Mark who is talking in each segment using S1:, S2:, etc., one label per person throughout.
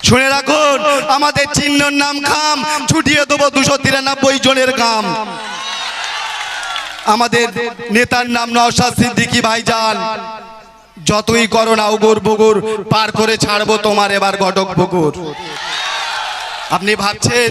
S1: শুনে রাখুন, আমাদের চিহ্নর নাম খাম, ছুটিয়ে দেবো 293 জনের কাম। আমাদের নেতার নাম নওশাদ সিদ্দিকী ভাইজান। যতই করো না উগুর বুগুর, পার করে ছাড়বো তোমার এবার ঘটক পুকুর। আপনি ভাবছেন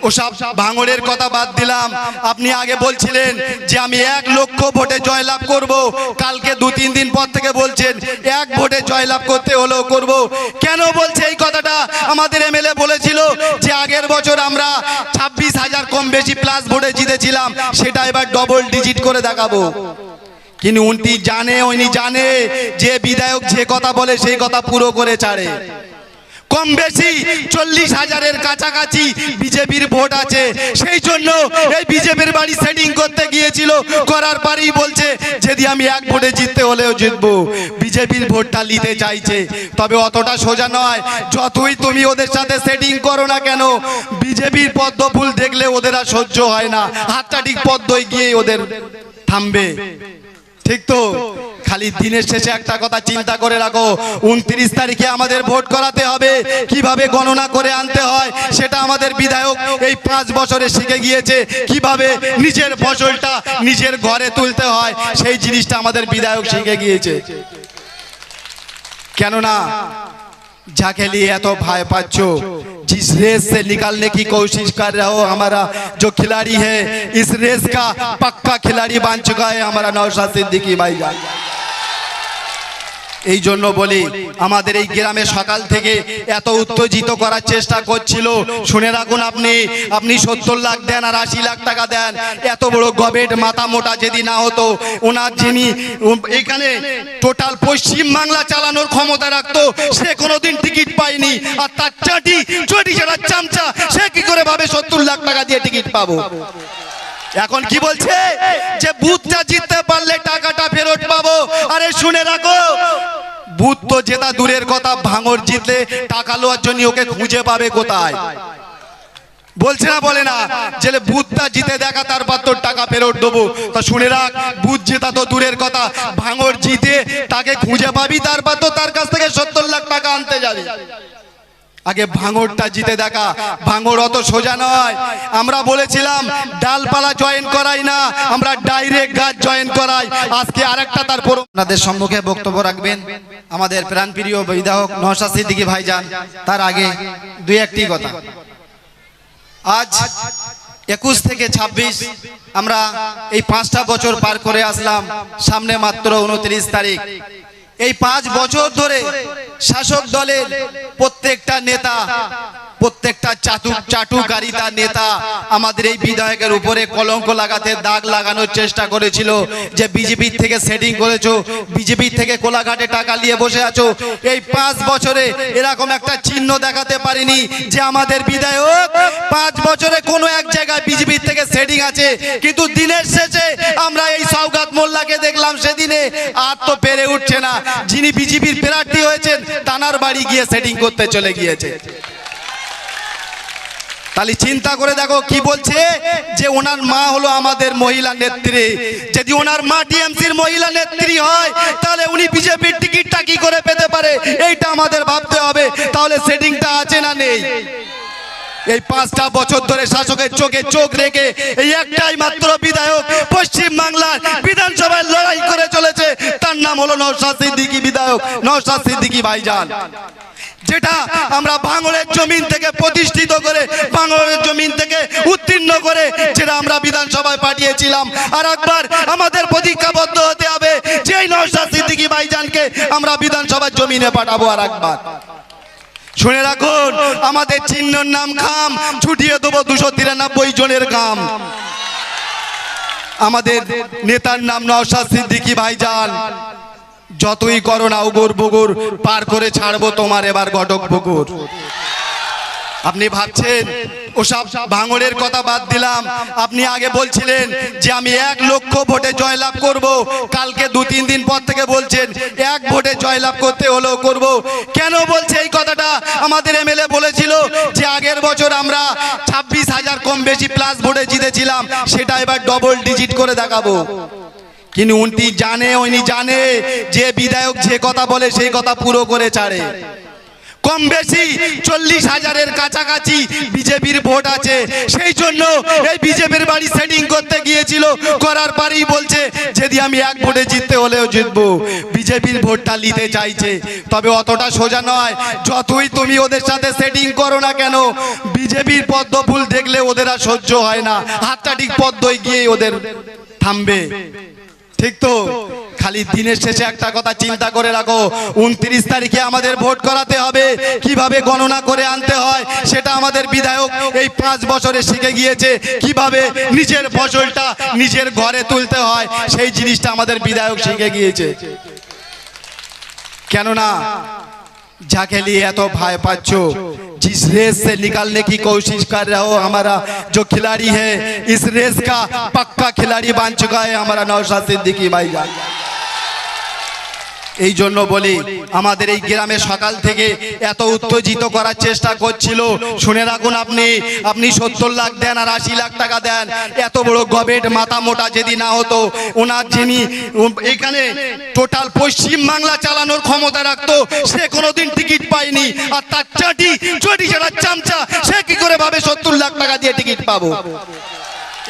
S1: ওসব ভাঙড়ের কথা বাদ দিলাম। আপনি আগে বলছিলেন যে আমি 1 লক্ষ ভোটে জয়লাভ করব, কালকে 2-3 দিন পর থেকে বলছেন 1 ভোটে জয়লাভ করতে হলেও করব। কেন বলছে এই কথাটা? আমাদের এমএলএ বলেছিল যে আগের বছর আমরা 26,000 কম বেশি প্লাস ভোটে জিতেছিলাম, সেটা এবার ডবল ডিজিট করে দেখাবো। কিন্তু উনি জানে যে বিধায়ক যে কথা বলে সেই কথা পুরো করে ছাড়ে। কম বেশি 40,000-এর কাছাকাছি বিজেপির ভোট আছে, সেই জন্য এই বিজেপির বাড়ি সেটিং করতে গিয়েছিল, করার পরেই বলছে যদি আমি 1 ভোটে জিততে হলেও জিতবো। বিজেপির ভোটটা নিতে চাইছে, তবে অতটা সোজা নয়। যতই তুমি ওদের সাথে সেটিং করো না কেন, বিজেপির পদ্ম ফুল দেখলে ওদের আর সহ্য হয় না, হাতটা ঠিক পদ্মই গিয়ে ওদের থামবে। ঠিক তো? খালি দিনের শেষে একটা কথা চিন্তা করে রাখো, 29 তারিখে আমাদের ভোট করাতে হবে। কিভাবে গণনা করে আনতে হয় সেটা আমাদের বিধায়ক এই 5 বছরে শিখে গিয়েছে। কিভাবে নিজের ফসলটা নিজের ঘরে তুলতে হয় সেই জিনিসটা আমাদের বিধায়ক শিখে গিয়েছে। কেননা যাকে নিয়ে এত ভয় পাচ্ছ, जिस रेस से निकालने की कोशिश कर रहे हो, हमारा जो खिलाड़ी है इस रेस का पक्का खिलाड़ी बन चुका है हमारा नौशाद सिद्दीकी भाईजान। এই জন্য বলি আমাদের এই গ্রামে সকাল থেকে এত উত্তেজিত করার চেষ্টা করছিল। শুনে রাখুন, আপনি 70 লাখ দেন আর 80 লাখ টাকা দেন, এত বড় গবেট মাথা মোটা যদি না হতো, ওনার যিনি এখানে টোটাল পশ্চিম বাংলা চালানোর ক্ষমতা রাখতো, সে কোনোদিন টিকিট পায়নি। আর তার চটি ছাড়া চামচা, সে কি করে ভাবে 70 লাখ টাকা দিয়ে টিকিট পাবো? এখন কি বলছে যে বুথটা জিততে পারলে টাকাটা ফেরত পাবো। আরে শুনে রাখো, বুথ তো জেতা দূরের কথা, ভাঙড় জিতলে টাকা লওয়ার জন্য ওকে খুঁজে পাবে কোথায়? বলছে না, বলে না যে বুথটা জিতে দেখা তারপর তোর টাকা ফেরত দেবো। তা শুনে রাখ, বুথ জেতা তো দূরের কথা, ভাঙড় জিতে তাকে খুঁজে পাবি, তারপর তো তার কাছ থেকে 70 লাখ টাকা আনতে যাবি। আগে ভাঙড়টা জিতে দেখা। ভাঙড় অত সোজা নয়। আমরা বলেছিলাম ডালপালা জয়েন করাই না, আমরা ডাইরেক্ট গাছ জয়েন করাই। আজকে আরেকটা তারপর আপনাদের সম্মুখে বক্তব্য রাখবেন আমাদের প্রাণপ্রিয় বিধায়ক নওশাদ সিদ্দিকী ভাইজান। তার আগে 2-1টি কথা। আজ 21 থেকে 26 আমরা এই 5টা বছর পার করে আসলাম, সামনে মাত্র 29 তারিখ। এই 5 বছর ধরে শাসক দলের প্রত্যেকটা নেতা, প্রত্যেকটা চাটুকারিতা নেতা আমাদের এই বিধায়কের উপরে কলঙ্ক লাগাতে, দাগ লাগানোর চেষ্টা করেছিল যে বিজেপির থেকে সেটিং করেছো, বিজেপির থেকে কোলাঘাটে টাকা নিয়ে বসে আছো। এই 5 বছরে এরকম একটা চিহ্ন দেখাতে পারিনি যে আমাদের বিধায়ক 5 বছরে কোনো এক জায়গায় বিজেপির থেকে সেটিং আছে। কিন্তু দিনের শেষে আমরা এই সওগাত মোল্লাকে দেখলাম, সেদিনে আর তো পেরে উঠছে না, যিনি বিজেপির প্রার্থী হয়েছেন তানার বাড়ি গিয়ে সেটিং করতে চলে গিয়েছে। তাহলে চিন্তা করে দেখো কি বলছে যে ওনার মা হলো আমাদের মহিলা নেত্রী। যদি ওনার মা টিএমসির মহিলা নেত্রী হয়, তাহলে উনি বিজেপির টিকিটটা কি করে পেতে পারে, এইটা আমাদের ভাবতে হবে। তাহলে সেটিংটা আছে না নেই? এই 5টা বছর ধরে শাসকের চোখে চোখ রেখে এই একটাই মাত্র বিধায়ক পশ্চিম বাংলার বিধানসভায় লড়াই করে চলেছে, তার নাম হলো নওশাদ সিদ্দিকী বিধায়ক, নওশাদ সিদ্দিকী ভাইজান। যেটা আমরা ভাঙড়ের জমিন থেকে প্রতিষ্ঠিত করে, ভাঙড়ের জমিন থেকে উত্তীর্ণ করে যেটা আমরা বিধানসভায় পাঠিয়েছিলাম। আর একবার আমাদের প্রতিজ্ঞাবদ্ধ হতে হবে যে এই নওশাদ সিদ্দিকী ভাইজানকে আমরা বিধানসভার জমিনে পাঠাবো। আর একবার শুনে রাখুন, আমাদের চিহ্নর নাম খাম, ছুটিয়ে দেবো 293 জনের কাম। আমাদের নেতার নাম নওশাদ সিদ্দিকী ভাইজান। যতই করো না উগুর বুগুর, পার করে ছাড়বো তোমার এবার ঘটক পুকুর। আপনি ভাবছেন ওসব ভাঙড়ের কথা বাদ দিলাম। আপনি আগে বলছিলেন যে আমি 1 লক্ষ ভোটে জয়লাভ করব, কালকে 2-3 দিন পর থেকে বলছেন 1 ভোটে জয়লাভ করতে হলেও করব। কেন বলছে এই কথাটা? আমাদের এমএলএ বলেছিল যে আগের বছর আমরা 26,000 কম বেশি প্লাস ভোটে জিতেছিলাম, সেটা এবার ডবল ডিজিট করে দেখাবো। কিন্তু উনি জানে যে বিধায়ক যে কথা বলে সেই কথা পুরো করে ছাড়ে। কম বেশি 40,000-এর কাছাকাছি বিজেপির ভোট আছে। সেই জন্য এই বিজেপির বাড়ি সেটিং করতে গিয়েছিল, করার পরেই বলছে যদি আমি এক ভোটে জিততে হলেও জিতবো। বিজেপির ভোটটা নিতে চাইছে, তবে অতটা সোজা নয়। যতই তুমি ওদের সাথে সেটিং করো না কেন, বিজেপির পদ্ম ফুল দেখলে ওদের আর সহ্য হয় না, হাতটা ঠিক পদ্মই গিয়ে ওদের থামবে। ঠিক তো? খালি দিনের শেষে একটা কথা চিন্তা করে রাখো, 29 তারিখে আমাদের ভোট করাতে হবে। কিভাবে গণনা করে আনতে হয় সেটা আমাদের বিধায়ক এই 5 বছরে শিখে গিয়েছে। কিভাবে নিজের ফসলটা নিজের ঘরে তুলতে হয় সেই জিনিসটা আমাদের বিধায়ক শিখে গিয়েছে। কেননা जाके लिए तो भाई पाचो जिस रेस से निकालने की कोशिश कर रहे हो, हमारा जो खिलाड़ी है इस रेस का पक्का खिलाड़ी बन चुका है हमारा नौशाद सिद्दीकी भाईजान। এই জন্য বলি আমাদের এই গ্রামে সকাল থেকে এত উত্তেজিত করার চেষ্টা করছিল। শুনে রাখুন, আপনি 70 লাখ দেন আর 80 লাখ টাকা দেন, এত বড় গবেট মাথা মোটা যদি না হতো, ওনার যিনি এখানে টোটাল পশ্চিম বাংলা চালানোর ক্ষমতা রাখতো সে কোনোদিন টিকিট পায়নি। আর তার চাটি যারা চামচা সে কি করে ভাবে 70 লাখ টাকা দিয়ে টিকিট পাবো।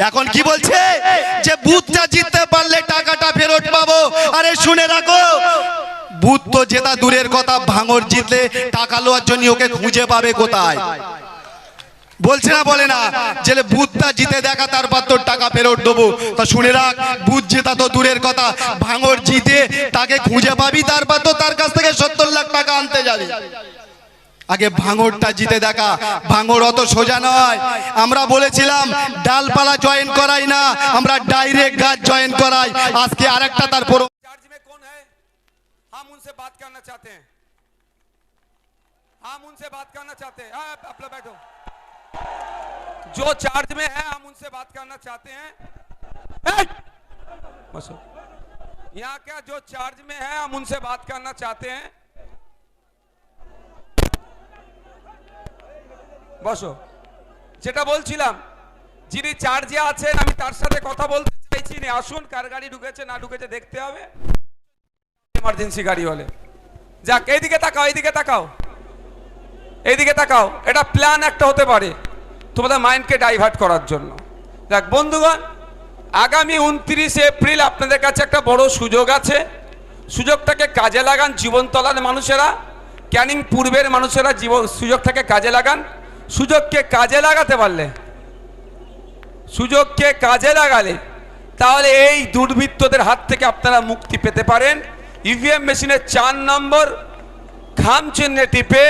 S1: এখন কি বলছে যে বুথটা জিততে পারলে টাকাটা ফেরত পাবো। আরে শুনে রাখো, বুথ তো জেতা দূরের কথা, ভাঙর জিতলে টাকা লওয়ার জন্য ওকে খুঁজে পাবে কোথায়? বলছে না, বলে না যে বুথটা জিতে দেখা তারপর তোর টাকা ফেরত দেবো। তা শুনে রাখ, বুথ জেতা তো দূরের কথা, ভাঙর জিতে তাকে খুঁজে পাবি, তারপর তো তার কাছ থেকে 70 লাখ টাকা আনতে যাবি। আগে ভাঙরটা জিতে দেখা। ভাঙর অত সোজা নয়। আমরা বলেছিলাম ডালপালা জয়েন করাই না, আমরা ডাইরেক্ট গাছ জয়েন করাই। আজকে আরেকটা তারপর
S2: चार्ज में कौन है? हम उनसे बात करना चाहते हैं, हम उनसे बात करना चाहते हैं। आप लोग बैठो। जो चार्ज में है हम उनसे बात करना चाहते हैं। बसो यहाँ क्या जो चार्ज में है हम उनसे बात करना चाहते हैं। বসো। যেটা বলছিলাম, যিনি চার্জে আছেন আমি তার সাথে কথা বলতে চাইছি না। আসুন, কার গাড়ি ঢুকেছে না ঢুকেছে দেখতে হবে। ইমার্জেন্সি গাড়ি হলে যাক। এইদিকে তাকাও, এইদিকে তাকাও, এইদিকে তাকাও। এটা প্ল্যান একটা হতে পারে তোমাদের মাইন্ডকে ডাইভার্ট করার জন্য। যাক বন্ধুগণ, আগামী 29 এপ্রিল আপনাদের কাছে একটা বড় সুযোগ আছে। সুযোগটাকে কাজে লাগান। জীবনতলার মানুষেরা, ক্যানিং পূর্বের মানুষেরা সুযোগটাকে কাজে লাগান। সুযোগকে কাজে লাগাতে পারলে, সুযোগকে কাজে লাগালে তাহলে এই দুর্বৃত্তদের হাত থেকে আপনারা মুক্তি পেতে পারেন। ইভিএম মেশিনের 4 নম্বর খাম চিহ্নে টিপে,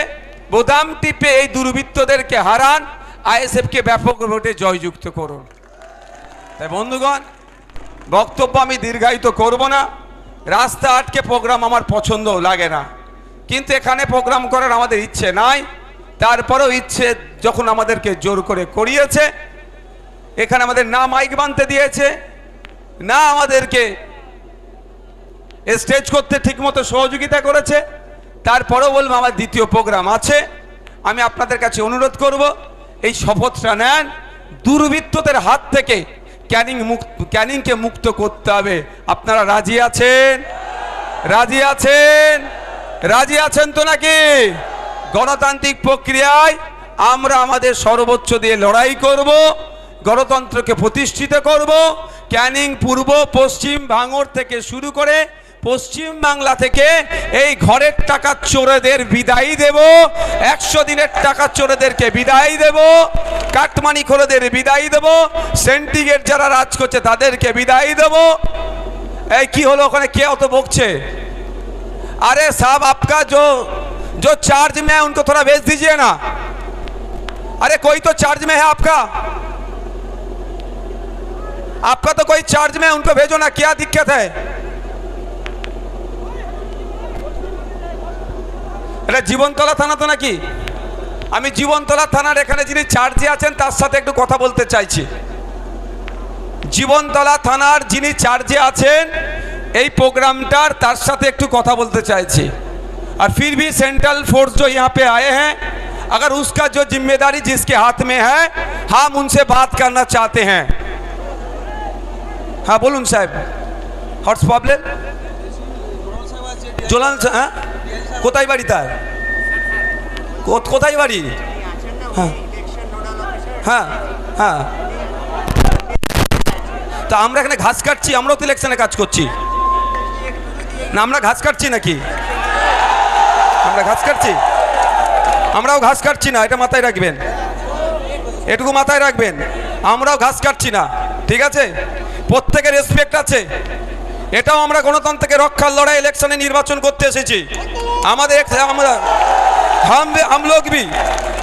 S2: বোতাম টিপে এই দুর্বৃত্তদেরকে হারান, আইএসএফকে ব্যাপক ভোটে জয়যুক্ত করুন। তাই বন্ধুগণ, বক্তব্য আমি দীর্ঘায়িত করব না। রাস্তা আটকে প্রোগ্রাম আমার পছন্দও লাগে না, কিন্তু এখানে প্রোগ্রাম করার আমাদের ইচ্ছে নাই। তারপরেও ইচ্ছে যখন আমাদেরকে জোর করে করিয়েছে, এখানে আমাদের না মাইক বানতে দিয়েছে, না আমাদেরকে স্টেজ করতে ঠিকমতো সহযোগিতা করেছে, তারপরেও বলবো আমার দ্বিতীয় প্রোগ্রাম আছে। আমি আপনাদের কাছে অনুরোধ করব, এই শপথটা নেন। দুর্বৃত্তদের হাত থেকে ক্যানিংকে মুক্ত করতে হবে। আপনারা রাজি আছেন? রাজি আছেন? রাজি আছেন তো নাকি? গণতান্ত্রিক প্রক্রিয়ায় আমরা আমাদের সর্বোচ্চ দিয়ে লড়াই করব, গণতন্ত্রকে প্রতিষ্ঠিত করব। ক্যানিং পূর্ব, পশ্চিম, ভাঙড় থেকে শুরু করে পশ্চিম বাংলা থেকে এই ঘরের টাকা চোরেদের বিদায় দেব, 100 দিনের টাকা চোরেদেরকে বিদায় দেব, কাটমানি খোরেদের বিদায় দেব, সেন্টিগেট যারা রাজ করছে তাদেরকে বিদায় দেব। এই কি হলো ওখানে? কে অত বকছে? अरे साहब, आपका जो चार्ज में है उनको थोड़ा भेज दीजिए ना। अरे कोई तो चार्ज में है आपका तो कोई चार्ज में है, उनको भेजो ना। क्या दिक्कत है? এটা জীবনতলা থানা তো নাকি? আমি জীবনতলা থানার এখানে যিনি চার্জে আছেন তার সাথে একটু কথা বলতে চাইছি। জীবনতলা থানার যিনি চার্জে আছেন এই प्रोग्रामटार तार साथे एकटू कथा बोलते चाहती। और फिर भी सेंट्रल फोर्स जो यहाँ पे आए हैं, अगर उसका जो जिम्मेदारी जिसके हाथ में है, हम उनसे बात करना चाहते हैं। हाँ बोलून साहब, हॉट्स प्रॉब्लम जोलान कोথায় বাড়ি তার? কোথায় বাড়ি? হ্যাঁ হ্যাঁ হ্যাঁ, তা আমরা এখানে ঘাস কাটছি, আমরাও তো ইলেকশনে কাজ করছি না? আমরা ঘাস কাটছি নাকি? আমরা ঘাস কাটছি? আমরাও ঘাস কাটছি না, এটা মাথায় রাখবেন, এটুকু মাথায় রাখবেন। আমরাও ঘাস কাটছি না, ঠিক আছে? প্রত্যেকের রেসপেক্ট আছে। এটাও আমরা গণতন্ত্রকে রক্ষার লড়াই, ইলেকশনে নির্বাচন করতে এসেছি। আমাদের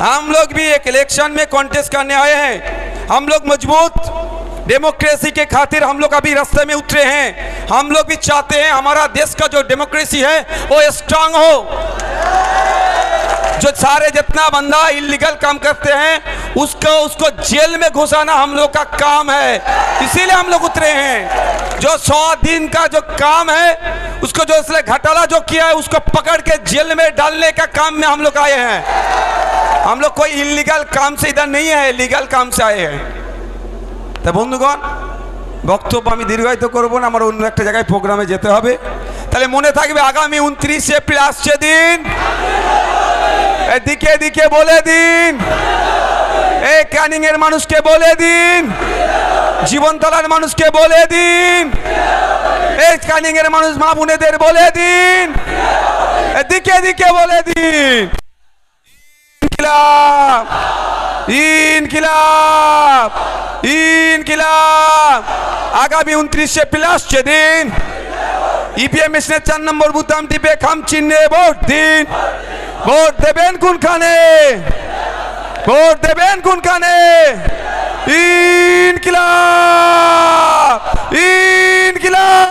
S2: हम लोग भी एक इलेक्शन में कॉन्टेस्ट करने आए हैं। हम लोग मजबूत डेमोक्रेसी के खातिर हम लोग अभी रास्ते में उतरे हैं। हम लोग भी चाहते हैं हमारा देश का जो डेमोक्रेसी है वो स्ट्रांग हो। जो सारे जितना बंदा इलीगल काम करते हैं उसको जेल में घुसाना हम लोग का काम है, इसीलिए हम लोग उतरे हैं। जो 100 दिन का जो काम है उसको जो इसलिए घोटाला जो किया है उसको पकड़ के जेल में डालने का काम में हम लोग आए हैं। हम लोग कोई इलीगल काम से इधर नहीं है, लीगल काम से आए हैं। तो বন্ধুগণ, বক্তব্য আমি দীর্ঘায়িত করব না, আমার অন্য একটা জায়গায় প্রোগ্রামে যেতে হবে। তাহলে মনে থাকবে আগামী 29 এপ্রিল আসছে দিন, এদিকে এদিকে বলে দিন, এই ক্যানিং এর মানুষকে বলে দিন, জীবনতলার মানুষকে বলে দিন, এই ক্যানিং এর মানুষ মা বোনেদের বলে দিন, এদিকে এদিকে বলে দিন, ইনকিলাব ইনকিলাব ইনকিলাব। আগামী 29 এপ্রিল আসছে দিন, ইপিএম মেশিনের 4 নম্বর বুতাম টিপে খাম চিহ্নে ভোট দিন। ভোট দেবেন কোনখানে? ভোট দেবেন কোনখানে? ইনকিলাব ইনকিলাব।